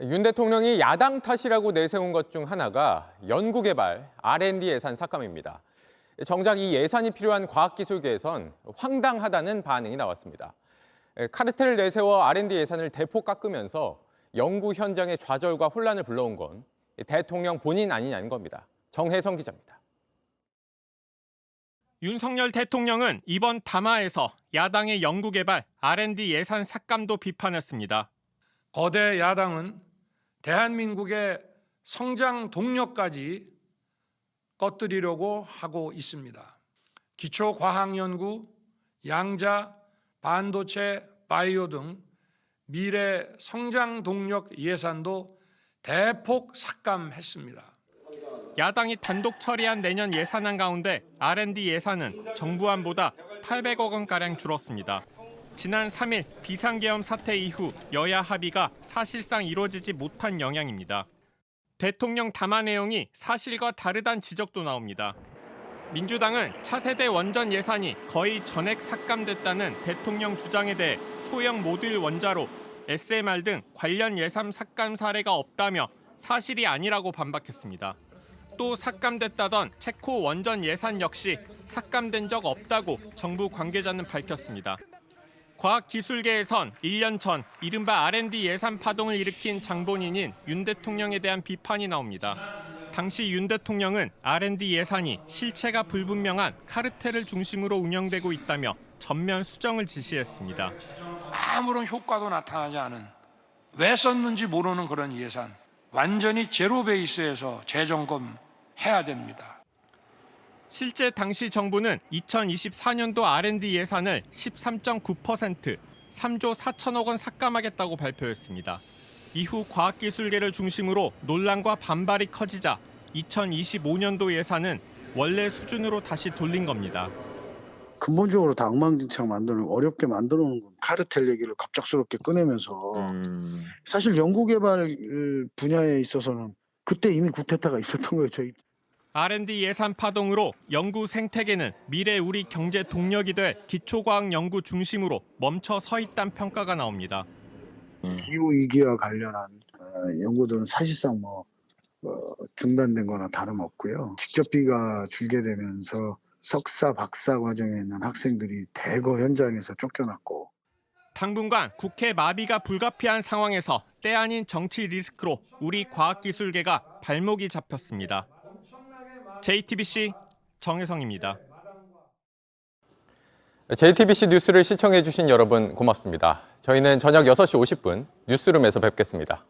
윤 대통령이 야당 탓이라고 내세운 것 중 하나가 연구개발, R&D 예산 삭감입니다. 정작 이 예산이 필요한 과학기술계에선 황당하다는 반응이 나왔습니다. 카르텔을 내세워 R&D 예산을 대폭 깎으면서 연구 현장의 좌절과 혼란을 불러온 건 대통령 본인 아니냐는 겁니다. 정혜성 기자입니다. 윤석열 대통령은 이번 담화에서 야당의 연구개발, R&D 예산 삭감도 비판했습니다. 거대 야당은 대한민국의 성장 동력까지 꺼뜨리려고 하고 있습니다. 기초과학연구, 양자, 반도체, 바이오 등 미래 성장 동력 예산도 대폭 삭감했습니다. 야당이 단독 처리한 내년 예산안 가운데 R&D 예산은 정부안보다 800억 원가량 줄었습니다. 지난 3일 비상계엄 사태 이후 여야 합의가 사실상 이루어지지 못한 영향입니다. 대통령 담화 내용이 사실과 다르다는 지적도 나옵니다. 민주당은 차세대 원전 예산이 거의 전액 삭감됐다는 대통령 주장에 대해 소형 모듈 원자로, SMR 등 관련 예산 삭감 사례가 없다며 사실이 아니라고 반박했습니다. 또 삭감됐다던 체코 원전 예산 역시 삭감된 적 없다고 정부 관계자는 밝혔습니다. 과학기술계에선 1년 전 이른바 R&D 예산 파동을 일으킨 장본인인 윤 대통령에 대한 비판이 나옵니다. 당시 윤 대통령은 R&D 예산이 실체가 불분명한 카르텔을 중심으로 운영되고 있다며 전면 수정을 지시했습니다. 아무런 효과도 나타나지 않은, 왜 썼는지 모르는 그런 예산, 완전히 제로 베이스에서 재점검해야 됩니다. 실제 당시 정부는 2024년도 R&D 예산을 13.9%, 3조 4천억 원 삭감하겠다고 발표했습니다. 이후 과학기술계를 중심으로 논란과 반발이 커지자 2025년도 예산은 원래 수준으로 다시 돌린 겁니다. 근본적으로 다 엉망진창 만드는, 어렵게 만들어 놓은 건 카르텔 얘기를 갑작스럽게 꺼내면서 사실 연구개발 분야에 있어서는 그때 이미 구테타가 있었던 거예요. 저희. R&D 예산 파동으로 연구 생태계는 미래 우리 경제 동력이 될 기초과학 연구 중심으로 멈춰 서 있다는 평가가 나옵니다. 기후위기와 관련한 연구들은 사실상 중단된 거나 다름없고요. 직접비가 줄게 되면서 석사, 박사 과정에 있는 학생들이 대거 현장에서 쫓겨났고. 당분간 국회 마비가 불가피한 상황에서 때 아닌 정치 리스크로 우리 과학기술계가 발목이 잡혔습니다. JTBC 정혜성입니다. JTBC 뉴스를 시청해 주신 여러분 고맙습니다. 저희는 저녁 6시 50분 뉴스룸에서 뵙겠습니다.